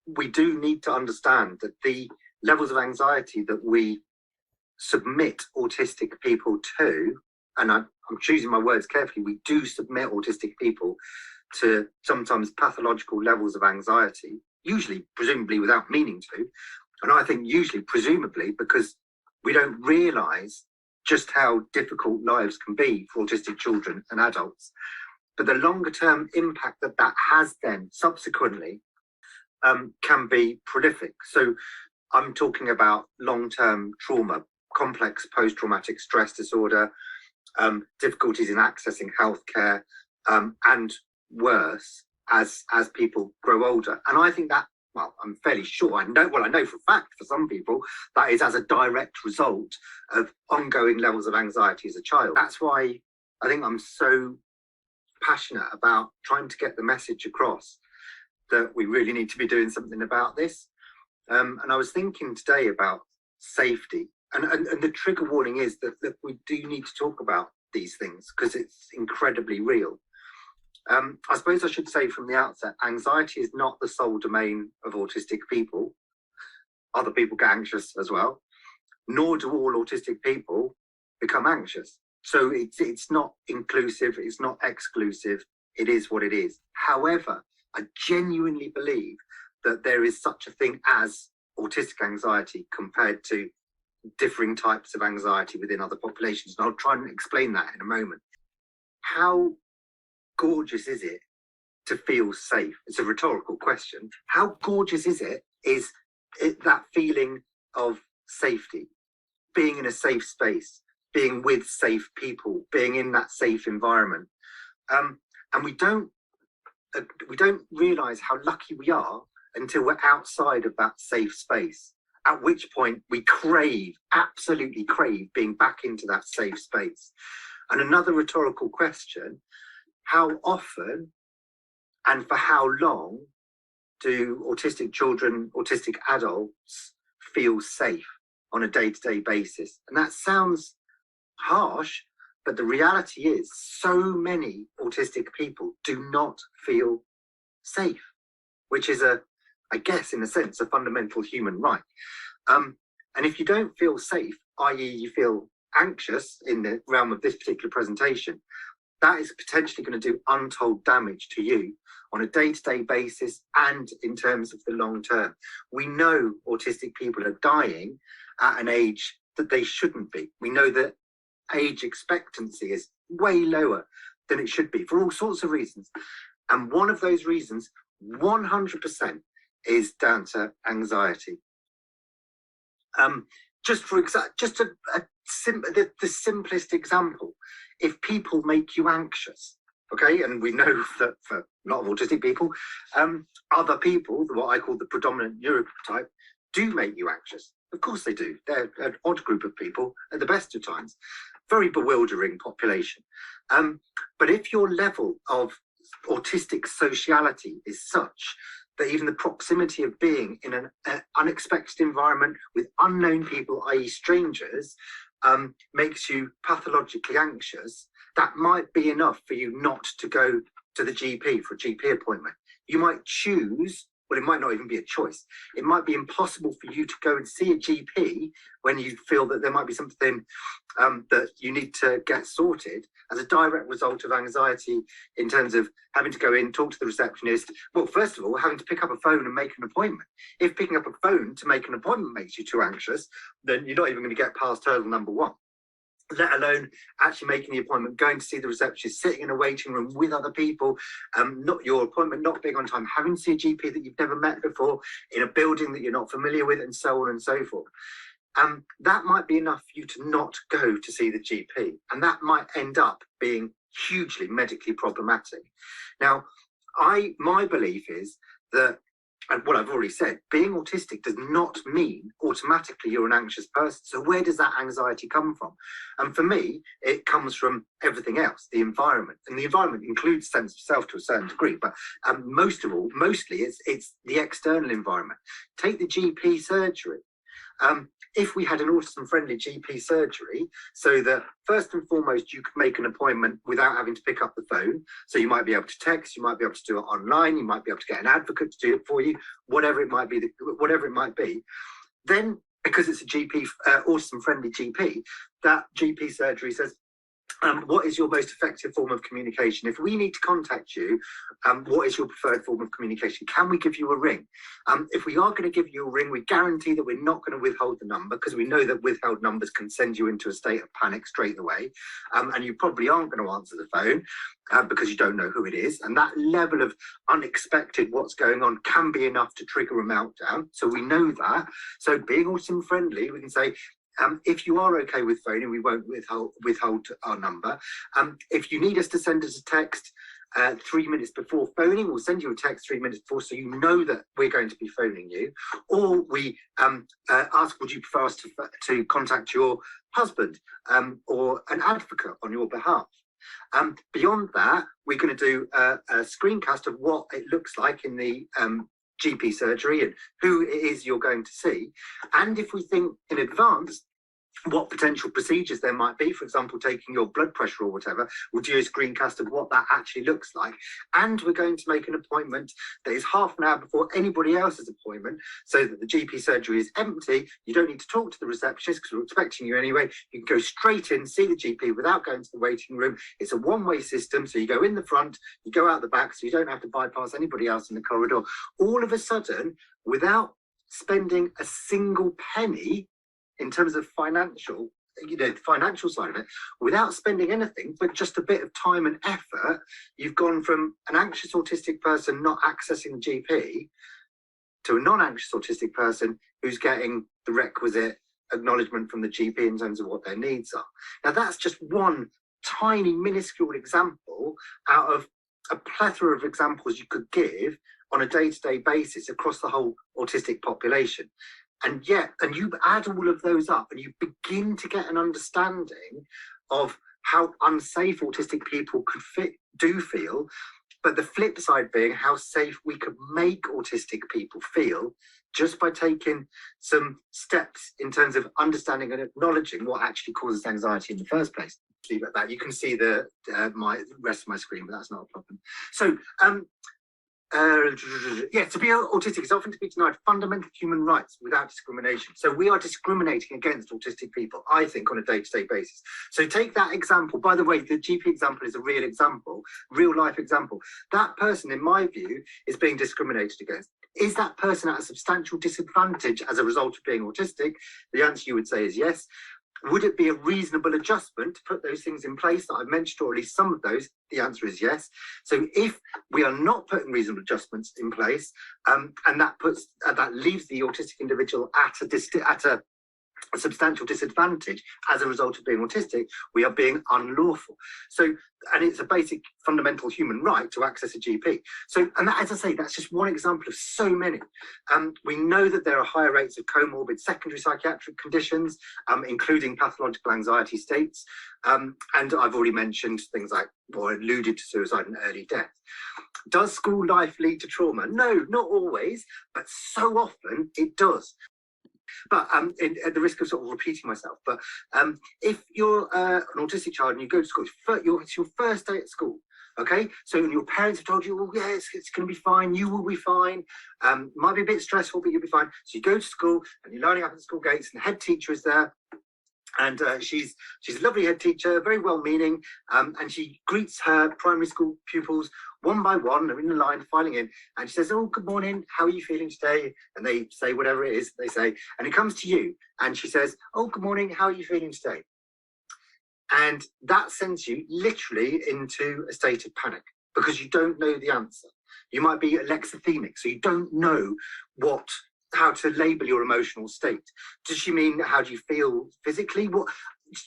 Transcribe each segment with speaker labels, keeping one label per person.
Speaker 1: we do need to understand that the levels of anxiety that we submit autistic people to, and I'm choosing my words carefully, we do submit autistic people to sometimes pathological levels of anxiety, usually presumably without meaning to, and I think usually presumably because we don't realise just how difficult lives can be for autistic children and adults. But the longer term impact that that has then subsequently can be prolific. So I'm talking about long-term trauma, complex post-traumatic stress disorder, difficulties in accessing healthcare, and worse as people grow older. And I think that, well, I'm fairly sure, I know for a fact for some people, that is as a direct result of ongoing levels of anxiety as a child. That's why I think I'm so passionate about trying to get the message across that we really need to be doing something about this. And I was thinking today about safety, and the trigger warning is that we do need to talk about these things because it's incredibly real. I suppose I should say from the outset, anxiety is not the sole domain of autistic people. Other people get anxious as well, nor do all autistic people become anxious. So it's not inclusive, it's not exclusive, it is what it is. However, I genuinely believe that there is such a thing as autistic anxiety compared to differing types of anxiety within other populations. And I'll try and explain that in a moment. How gorgeous is it to feel safe? It's a rhetorical question. How gorgeous is that feeling of safety, being in a safe space, being with safe people, being in that safe environment. And we don't realize how lucky we are until we're outside of that safe space, at which point we absolutely crave being back into that safe space. And another rhetorical question, how often and for how long do autistic children, autistic adults feel safe on a day-to-day basis? And that sounds harsh, but the reality is so many autistic people do not feel safe, which is I guess in a sense, a fundamental human right. And if you don't feel safe, i.e. you feel anxious in the realm of this particular presentation, that is potentially going to do untold damage to you on a day-to-day basis and in terms of the long term. We know autistic people are dying at an age that they shouldn't be. We know that age expectancy is way lower than it should be for all sorts of reasons. And one of those reasons, 100%, is down to anxiety. The simplest example, if people make you anxious, okay, and we know that for a lot of autistic people, other people, what I call the predominant neurotype, do make you anxious. Of course they do. They're an odd group of people at the best of times. Very bewildering population. But if your level of autistic sociality is such that even the proximity of being in an unexpected environment with unknown people, i.e. strangers, makes you pathologically anxious, that might be enough for you not to go to the GP for a GP appointment. You might choose, well, it might not even be a choice. It might be impossible for you to go and see a GP when you feel that there might be something that you need to get sorted as a direct result of anxiety in terms of having to go in, talk to the receptionist. Well, first of all, having to pick up a phone and make an appointment. If picking up a phone to make an appointment makes you too anxious, then you're not even going to get past hurdle number one, let alone actually making the appointment, going to see the receptionist, sitting in a waiting room with other people, not your appointment not being on time, having to see a GP that you've never met before, in a building that you're not familiar with, and so on and so forth. That might be enough for you to not go to see the GP, and that might end up being hugely medically problematic. Now, my belief is that, and what I've already said, being autistic does not mean automatically you're an anxious person. So where does that anxiety come from? And for me, it comes from everything else, the environment. And the environment includes sense of self to a certain degree, but mostly it's the external environment. Take the GP surgery. if we had an autism-friendly GP surgery, so that first and foremost, you could make an appointment without having to pick up the phone. So you might be able to text, you might be able to do it online, you might be able to get an advocate to do it for you, whatever it might be. Then, because it's a GP, autism-friendly GP, that GP surgery says, what is your most effective form of communication? If we need to contact you, what is your preferred form of communication? Can we give you a ring? If we are going to give you a ring, we guarantee that we're not going to withhold the number, because we know that withheld numbers can send you into a state of panic straight away. And you probably aren't going to answer the phone because you don't know who it is. And that level of unexpected what's going on can be enough to trigger a meltdown. So we know that. So being autism friendly, we can say, if you are okay with phoning, we won't withhold our number. If you need us to send us a text 3 minutes before phoning, we'll send you a text 3 minutes before, so you know that we're going to be phoning you. Or we ask, would you prefer us to contact your husband or an advocate on your behalf? Beyond that, we're going to do a screencast of what it looks like in the GP surgery and who it is you're going to see. And if we think in advance what potential procedures there might be, for example, taking your blood pressure or whatever, we'll do a screencast of what that actually looks like. And we're going to make an appointment that is half an hour before anybody else's appointment, so that the GP surgery is empty. You don't need to talk to the receptionist because we're expecting you anyway. You can go straight in, see the GP without going to the waiting room. It's a one-way system, so you go in the front, you go out the back, so you don't have to bypass anybody else in the corridor. All of a sudden, without spending a single penny, in terms of financial, the financial side of it, without spending anything, but just a bit of time and effort, you've gone from an anxious autistic person not accessing the GP to a non-anxious autistic person who's getting the requisite acknowledgement from the GP in terms of what their needs are. Now, that's just one tiny, minuscule example out of a plethora of examples you could give on a day-to-day basis across the whole autistic population. And you add all of those up and you begin to get an understanding of how unsafe autistic people do feel, but the flip side being how safe we could make autistic people feel just by taking some steps in terms of understanding and acknowledging what actually causes anxiety in the first place. Leave it at that. You can see the rest of my screen, but that's not a problem. So, to be autistic is often to be denied fundamental human rights without discrimination. So we are discriminating against autistic people, I think, on a day-to-day basis. So take that example. By the way, the GP example is a real example, real life example. That person, in my view, is being discriminated against. Is that person at a substantial disadvantage as a result of being autistic? The answer you would say is yes. Would it be a reasonable adjustment to put those things in place that I've mentioned, or at least some of those? The answer is yes. So if we are not putting reasonable adjustments in place, and that leaves the autistic individual at a substantial disadvantage as a result of being autistic, we are being unlawful. So, and it's a basic fundamental human right to access a GP. So, and that, as I say, that's just one example of so many. We know that there are higher rates of comorbid secondary psychiatric conditions, including pathological anxiety states. And I've already mentioned things like, or alluded to, suicide and early death. Does school life lead to trauma? No, not always, but so often it does. But at the risk of sort of repeating myself, but if you're an autistic child and you go to school, it's your first day at school, okay? So your parents have told you, well, yeah, it's going to be fine, you will be fine, might be a bit stressful, but you'll be fine. So you go to school and you're lining up at the school gates and the head teacher is there. And she's a lovely head teacher, very well-meaning, and she greets her primary school pupils one by one. They're in the line, filing in, and she says, "Oh, good morning. How are you feeling today?" And they say whatever it is they say, and it comes to you, and she says, "Oh, good morning. How are you feeling today?" And that sends you literally into a state of panic because you don't know the answer. You might be alexithemic, so you don't know how to label your emotional state. Does she mean how do you feel physically? What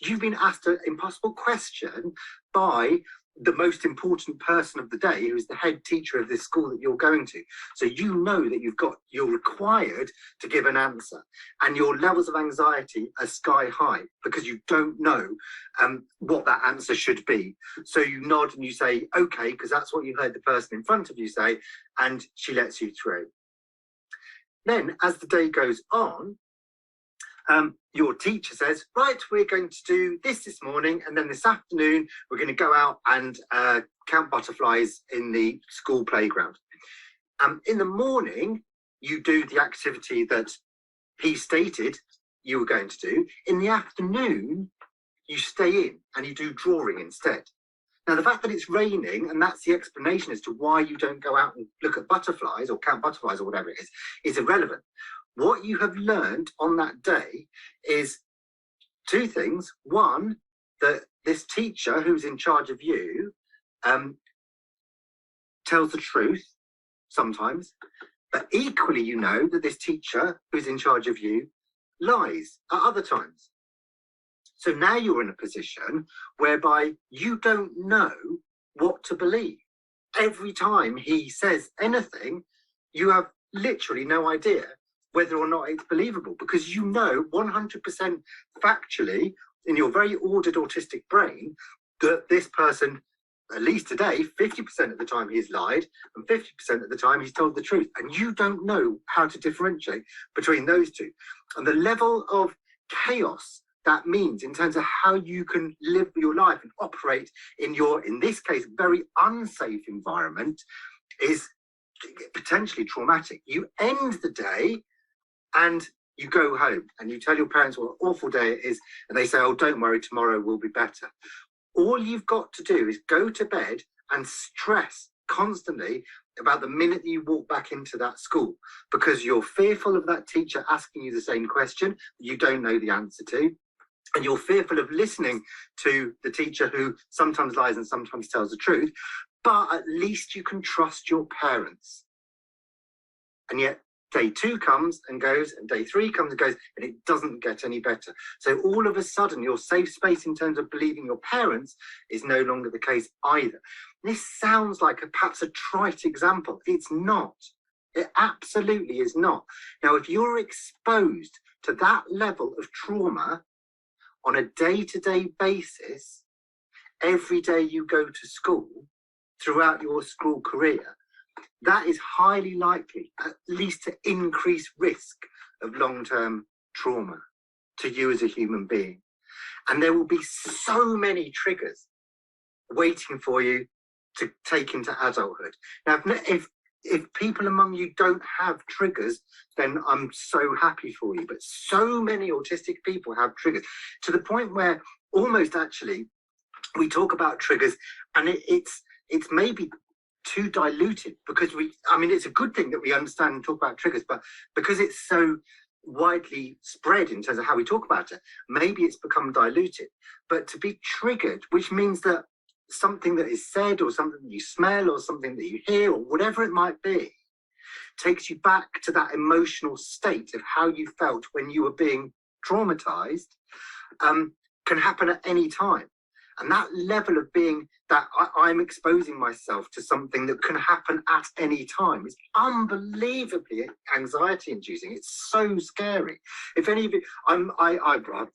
Speaker 1: you've been asked an impossible question by the most important person of the day, who is the head teacher of this school that you're going to. So you know that you're required to give an answer, and your levels of anxiety are sky high because you don't know what that answer should be. So you nod and you say, okay, because that's what you heard the person in front of you say, and she lets you through. Then, as the day goes on, Your teacher says, right, we're going to do this morning, and then this afternoon we're going to go out and count butterflies in the school playground. In the morning, you do the activity that he stated you were going to do. In the afternoon, you stay in and you do drawing instead. Now, the fact that it's raining, and that's the explanation as to why you don't go out and look at butterflies or count butterflies or whatever it is irrelevant. What you have learned on that day is two things. One, that this teacher who's in charge of you tells the truth sometimes, but equally you know that this teacher who's in charge of you lies at other times. So now you're in a position whereby you don't know what to believe. Every time he says anything, you have literally no idea whether or not it's believable, because you know 100% factually in your very ordered autistic brain that this person, at least today, 50% of the time he's lied and 50% of the time he's told the truth. And you don't know how to differentiate between those two. And the level of chaos that means in terms of how you can live your life and operate in your, in this case, very unsafe environment is potentially traumatic. You end the day and you go home and you tell your parents what an awful day it is, and they say, oh, don't worry, tomorrow will be better. All you've got to do is go to bed and stress constantly about the minute that you walk back into that school, because you're fearful of that teacher asking you the same question that you don't know the answer to. And you're fearful of listening to the teacher who sometimes lies and sometimes tells the truth, but at least you can trust your parents. And yet day 2 comes and goes, and day 3 comes and goes, and it doesn't get any better. So all of a sudden, your safe space in terms of believing your parents is no longer the case either. This sounds like perhaps a trite example. It's not. It absolutely is not. Now, if you're exposed to that level of trauma on a day-to-day basis, every day you go to school, throughout your school career, that is highly likely, at least, to increase risk of long-term trauma to you as a human being. And there will be so many triggers waiting for you to take into adulthood. Now, if people among you don't have triggers, then I'm so happy for you. But so many autistic people have triggers, to the point where almost actually we talk about triggers and it's maybe too diluted, because it's a good thing that we understand and talk about triggers, but because it's so widely spread in terms of how we talk about it, maybe it's become diluted. But to be triggered, which means that something that is said or something that you smell or something that you hear or whatever it might be takes you back to that emotional state of how you felt when you were being traumatized, can happen at any time. And that level of being that I'm exposing myself to something that can happen at any time is unbelievably anxiety inducing. It's so scary. If any of you, I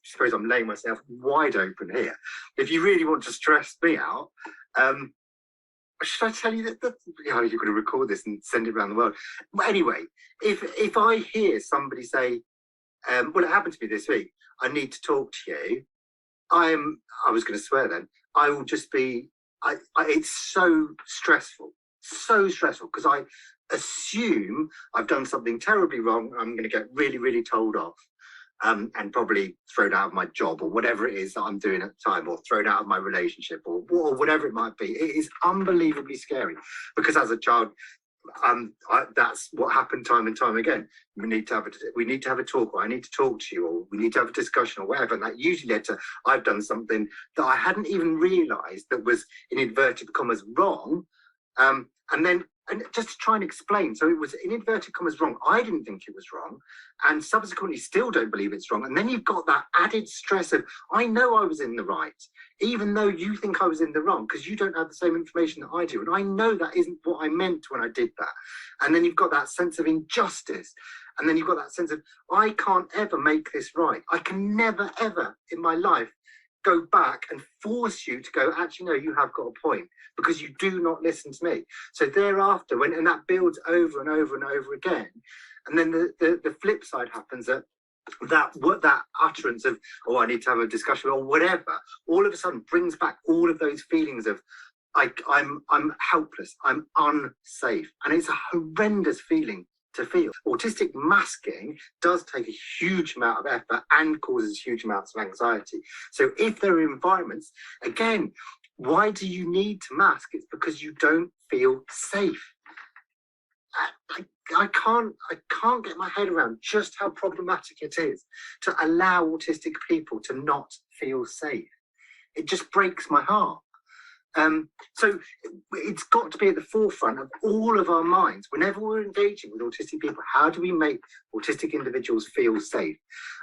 Speaker 1: suppose I'm laying myself wide open here. If you really want to stress me out, should I tell you that you're going to record this and send it around the world? But anyway, if I hear somebody say, well, it happened to me this week, I need to talk to you, I was going to swear then, I will just be, it's so stressful, because I assume I've done something terribly wrong. I'm going to get really, really told off, and probably thrown out of my job or whatever it is that I'm doing at the time, or thrown out of my relationship or whatever it might be. It is unbelievably scary, because as a child, that's what happened time and time again. We need to have a talk, or I need to talk to you, or we need to have a discussion or whatever. And that usually led to, I've done something that I hadn't even realized that was, in inverted commas, wrong. And just to try and explain, so it was, in inverted commas, wrong. I didn't think it was wrong, and subsequently still don't believe it's wrong. And then you've got that added stress of, I know I was in the right, even though you think I was in the wrong, because you don't have the same information that I do. And I know that isn't what I meant when I did that. And then you've got that sense of injustice. And then you've got that sense of, I can't ever make this right. I can never, ever in my life go back and force you to go, actually, no, you have got a point, because you do not listen to me. So thereafter, and that builds over and over and over again. And then the flip side happens, that that utterance of, oh, I need to have a discussion or whatever, all of a sudden brings back all of those feelings of I'm helpless, I'm unsafe, and it's a horrendous feeling to feel. Autistic masking does take a huge amount of effort and causes huge amounts of anxiety. So if there are environments, again, why do you need to mask? It's because you don't feel safe. I can't get my head around just how problematic it is to allow autistic people to not feel safe. It just breaks my heart. So it's got to be at the forefront of all of our minds whenever we're engaging with autistic people. How do we make autistic individuals feel safe?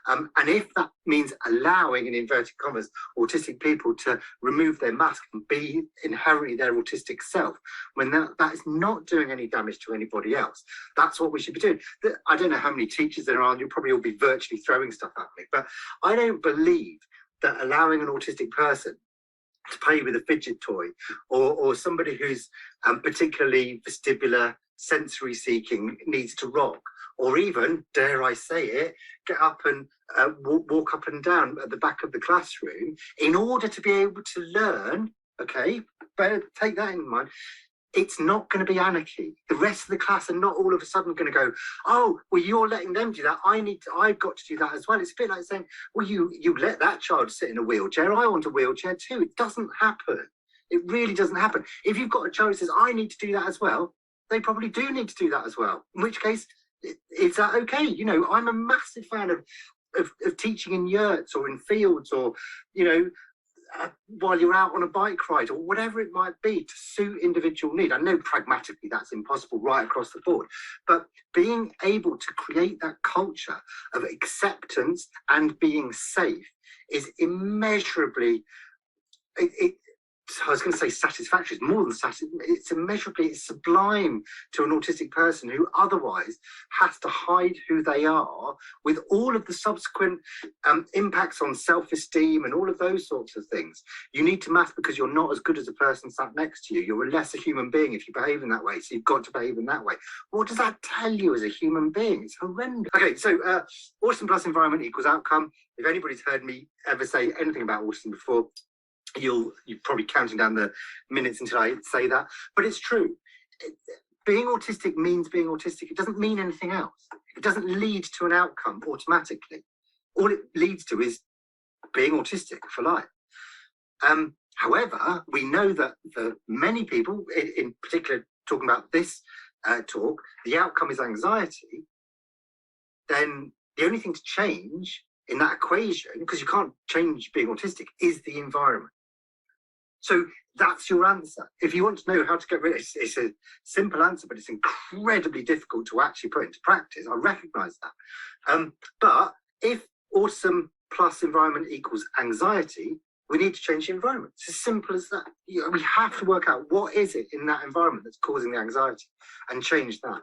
Speaker 1: And if that means allowing, in inverted commas, autistic people to remove their mask and be inherently their autistic self, when that is not doing any damage to anybody else, that's what we should be doing. I don't know how many teachers there are, you'll probably all be virtually throwing stuff at me, but I don't believe that allowing an autistic person to play with a fidget toy, or somebody who's particularly vestibular, sensory seeking, needs to rock, or even, dare I say it, get up and walk up and down at the back of the classroom in order to be able to learn. Okay, better take that in mind. It's not going to be anarchy. The rest of the class are not all of a sudden going to go, oh, well, you're letting them do that, I've got to do that as well. It's a bit like saying, well, you let that child sit in a wheelchair, I want a wheelchair too. It doesn't happen. It really doesn't happen. If you've got a child who says, I need to do that as well, they probably do need to do that as well. In which case, is that okay? You know, I'm a massive fan of teaching in yurts or in fields, or, you know, while you're out on a bike ride, or whatever it might be, to suit individual need. I know pragmatically that's impossible right across the board, but being able to create that culture of acceptance and being safe is immeasurably, I was going to say satisfactory, it's more than satisfactory, it's immeasurably, it's sublime to an autistic person who otherwise has to hide who they are, with all of the subsequent impacts on self-esteem and all of those sorts of things. You need to mask because you're not as good as the person sat next to you. You're a lesser human being if you behave in that way, so you've got to behave in that way. What does that tell you as a human being? It's horrendous. Okay, so autism plus environment equals outcome. If anybody's heard me ever say anything about autism before, you're probably counting down the minutes until I say that, but it's true. Being autistic means being autistic. It doesn't mean anything else. It doesn't lead to an outcome automatically. All it leads to is being autistic for life. However, we know that for many people, in particular talking about this talk, the outcome is anxiety. Then the only thing to change in that equation, because you can't change being autistic, is the environment. So that's your answer. If you want to know how to get rid of it, it's a simple answer, but it's incredibly difficult to actually put into practice. I recognise that. But if autism plus environment equals anxiety, we need to change the environment. It's as simple as that. We have to work out what is it in that environment that's causing the anxiety and change that.